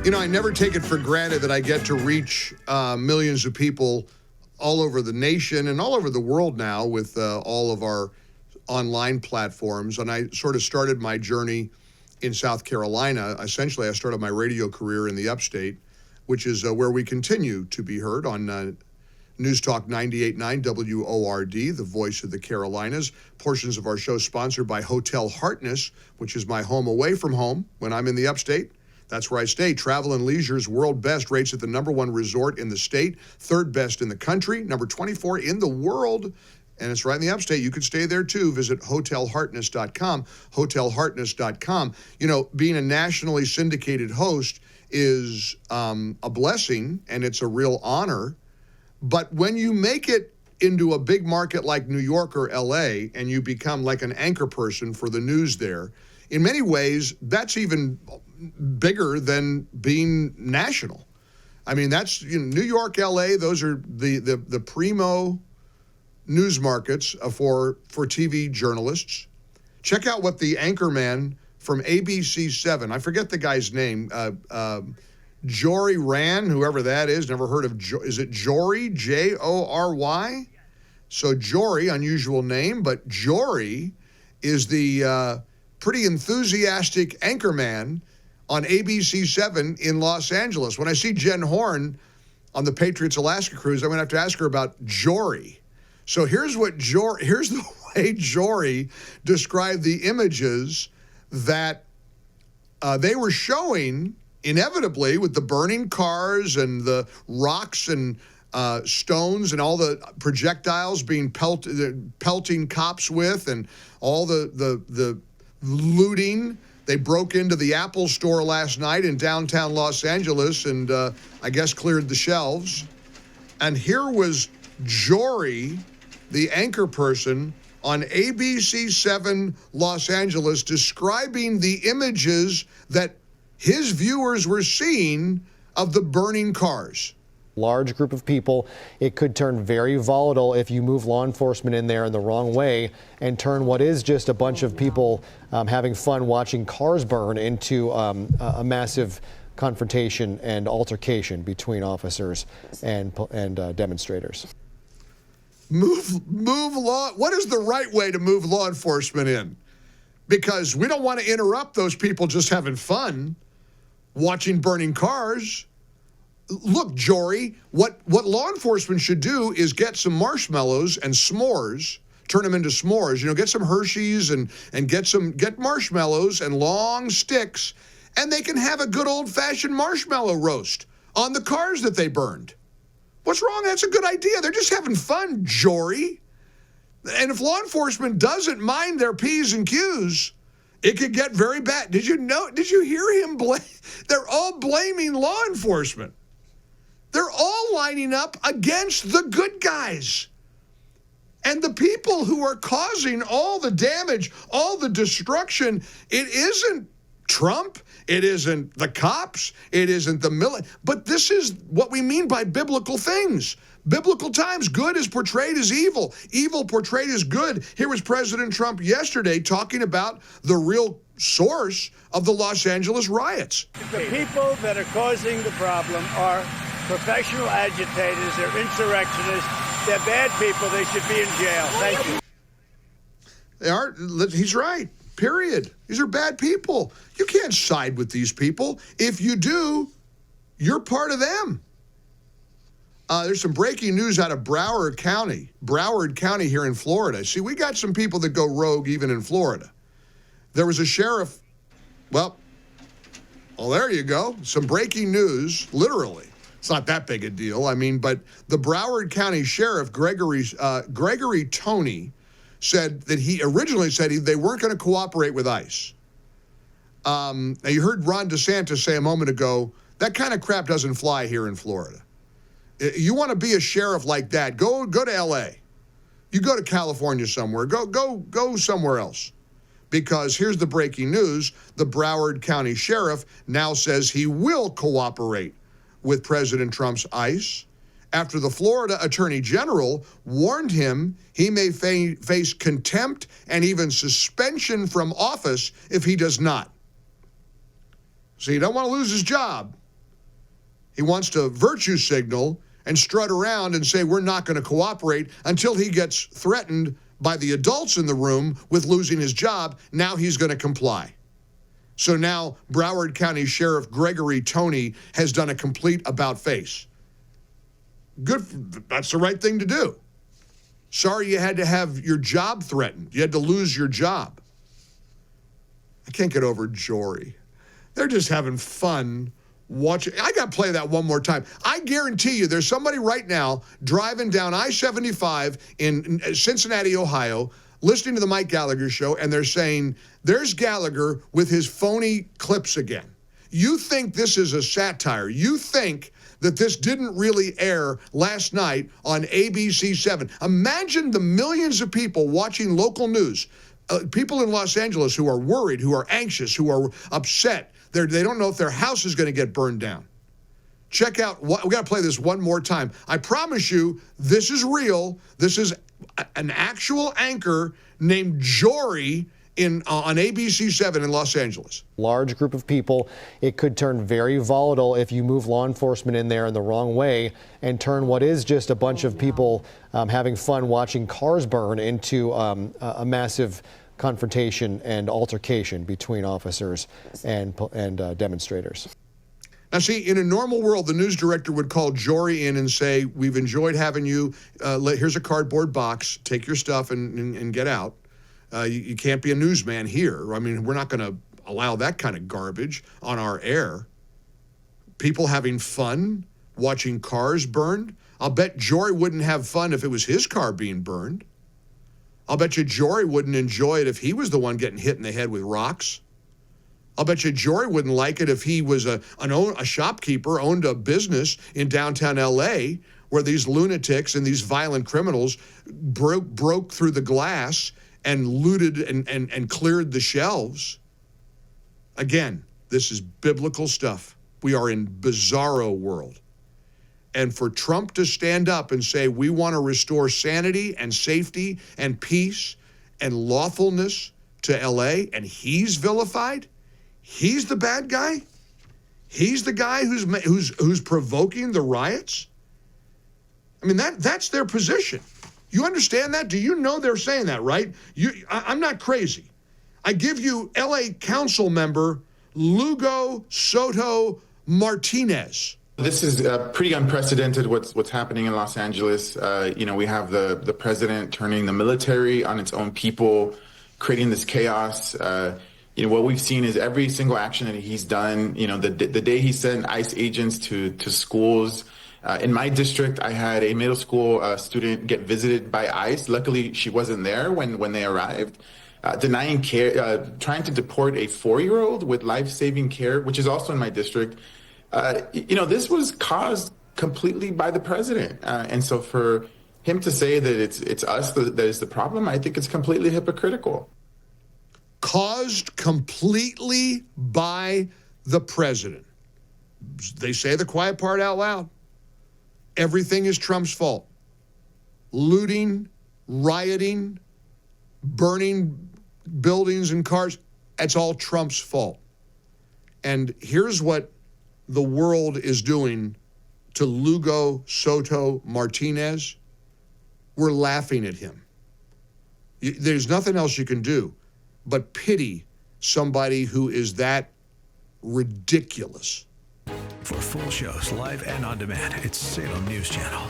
You know, I never take it for granted that I get to reach millions of people all over the nation and all over the world now with all of our online platforms. And I sort of started my journey in South Carolina. Essentially, I started my radio career in the upstate, which is where we continue to be heard on News Talk 98.9 WORD, the voice of the Carolinas. Portions of our show sponsored by Hotel Hartness, which is my home away from home when I'm in the upstate. That's where I stay. Travel and Leisure's world best, rates at the #1 resort in the state, third best in the country, number 24 in the world. And it's right in the upstate. You could stay there too. Visit hotelhartness.com, hotelhartness.com. You know, being a nationally syndicated host is a blessing, and it's a real honor. But when you make it into a big market like New York or LA, and you become like an anchor person for the news there, in many ways, that's even bigger than being national. I mean, that's, you know, New York, LA, those are the primo news markets for TV journalists. Check out what the anchorman from ABC7, I forget the guy's name, Jory Ran, whoever that is, never heard of, is it Jory, Jory? So Jory, unusual name, but Jory is the pretty enthusiastic anchorman on ABC7 in Los Angeles. When I see Jen Horn on the Patriots Alaska cruise, I'm going to have to ask her about Jory. So here's the way Jory described the images that they were showing inevitably with the burning cars and the rocks and stones and all the projectiles being pelting cops with, and all the looting. They broke into the Apple store last night in downtown Los Angeles and I guess cleared the shelves. And here was Jory, the anchor person on ABC7 Los Angeles, describing the images that his viewers were seeing of the burning cars. Large group of people. It could turn very volatile if you move law enforcement in there in the wrong way and turn what is just a bunch of people having fun watching cars burn into a massive confrontation and altercation between officers and demonstrators. What is the right way to move law enforcement in? Because we don't want to interrupt those people just having fun watching burning cars. Look, Jory, what law enforcement should do is get some marshmallows and s'mores, turn them into s'mores, you know, get some Hershey's and get marshmallows and long sticks, and they can have a good old-fashioned marshmallow roast on the cars that they burned. What's wrong? That's a good idea. They're just having fun, Jory. And if law enforcement doesn't mind their P's and Q's, it could get very bad. Did you hear him they're all blaming law enforcement. They're all lining up against the good guys. And the people who are causing all the damage, all the destruction, it isn't Trump, it isn't the cops, it isn't the military, but this is what we mean by biblical things. Biblical times, good is portrayed as evil, evil portrayed as good. Here was President Trump yesterday talking about the real source of the Los Angeles riots. The people that are causing the problem are professional agitators, they're insurrectionists, they're bad people, they should be in jail. Thank you. They are, he's right, period. These are bad people. You can't side with these people. If you do, you're part of them. There's some breaking news out of Broward County here in Florida. See, we got some people that go rogue even in Florida. There was a sheriff, well, there you go. Some breaking news, literally. It's not that big a deal. I mean, but the Broward County Sheriff, Gregory Toney, said that he originally said they weren't going to cooperate with ICE. Now, you heard Ron DeSantis say a moment ago, that kind of crap doesn't fly here in Florida. You want to be a sheriff like that, go to L.A. You go to California somewhere. Go somewhere else. Because here's the breaking news. The Broward County Sheriff now says he will cooperate with President Trump's ICE after the Florida Attorney General warned him he may face contempt and even suspension from office if he does not. So you don't want to lose his job. He wants to virtue signal and strut around and say we're not going to cooperate until he gets threatened by the adults in the room with losing his job. Now he's going to comply. So now Broward County Sheriff Gregory Toney has done a complete about-face. Good, that's the right thing to do. Sorry you had to have your job threatened. You had to lose your job. I can't get over Jory. They're just having fun watching. I got to play that one more time. I guarantee you there's somebody right now driving down I-75 in Cincinnati, Ohio, listening to the Mike Gallagher show, and they're saying, there's Gallagher with his phony clips again. You think this is a satire. You think that this didn't really air last night on ABC7. Imagine the millions of people watching local news, people in Los Angeles who are worried, who are anxious, who are upset. They don't know if their house is going to get burned down. Check out, we got to play this one more time. I promise you, this is real. This is an actual anchor named Jory on ABC7 in Los Angeles. Large group of people. It could turn very volatile if you move law enforcement in there in the wrong way and turn what is just a bunch of people having fun watching cars burn into a massive confrontation and altercation between officers and demonstrators. Now, see, in a normal world, the news director would call Jory in and say, we've enjoyed having you. Here's a cardboard box. Take your stuff and get out. You can't be a newsman here. I mean, we're not going to allow that kind of garbage on our air. People having fun, watching cars burned. I'll bet Jory wouldn't have fun if it was his car being burned. I'll bet you Jory wouldn't enjoy it if he was the one getting hit in the head with rocks. I'll bet you Jory wouldn't like it if he was a shopkeeper, owned a business in downtown L.A., where these lunatics and these violent criminals broke through the glass and looted and cleared the shelves. Again, this is biblical stuff. We are in bizarro world. And for Trump to stand up and say, we want to restore sanity and safety and peace and lawfulness to L.A., and he's vilified, he's the bad guy, he's the guy who's provoking the riots. I mean, that's their position. You understand that? Do you know they're saying that, right? I'm not crazy. I give you L.A. Council member Lugo Soto Martinez. This is pretty unprecedented what's happening in Los Angeles. We have the president turning the military on its own people, creating this chaos. What we've seen is every single action that he's done, the day he sent ICE agents to schools. In my district, I had a middle school student get visited by ICE. Luckily, she wasn't there when they arrived. Denying care, trying to deport a 4-year-old with life-saving care, which is also in my district. This was caused completely by the president. And so for him to say that it's us that is the problem, I think it's completely hypocritical. Caused completely by the president. They say the quiet part out loud. Everything is Trump's fault. Looting, rioting, burning buildings and cars, that's all Trump's fault. And here's what the world is doing to Lugo Soto Martinez. We're laughing at him. There's nothing else you can do but pity somebody who is that ridiculous. For full shows, live and on demand, it's Salem News Channel.